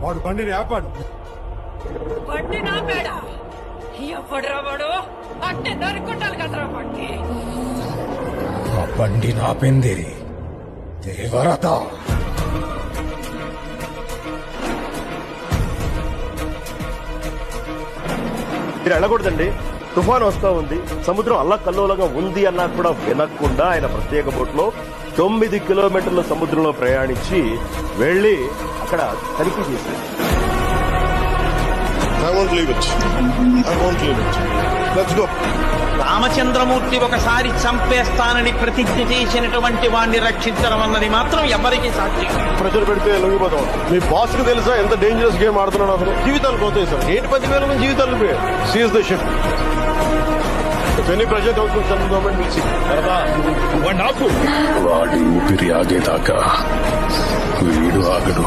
వాడు బండిని ఆపాడు. బండి నా పేడ ఎవడరా వాడు అంటే నరుకుంటాను కదరా బండి. ఆ బండి నాపింది దేవరత. మీరు వెళ్ళకూడదండి, తుఫాన్ వస్తా ఉంది, సముద్రం అల్లకల్లోలంగా ఉంది అన్నా కూడా వినకుండా ఆయన ప్రత్యేక బోట్లో 9 కిలోమీటర్ల సముద్రంలో ప్రయాణించి వెళ్లి అక్కడ తనిఖీ చేశారు. I won't leave it. I won't leave it. Let's go. Ramachandramurthy ఒకసారి చంపేస్తానని ప్రతిజ్ఞ చేసినటువంటి వాడిని రక్షించడం అన్నది మాత్రం ఎవరికి సాధ్యం. ప్రెజర్ పెడితే లొంగిపోతాం. మీ బాస్ కు తెలుసా ఎంత డేంజరస్ గేమ్ ఆడుతున్నాడు అసలు? జీవితాలు పోతాయి సార్. 10,000 మంది జీవితాలు పోయాయి. Seize the ship. If any pressure comes from central government, we'll see. వాడి ఊపిరి ఆగేదాకా వీడు ఆగడు.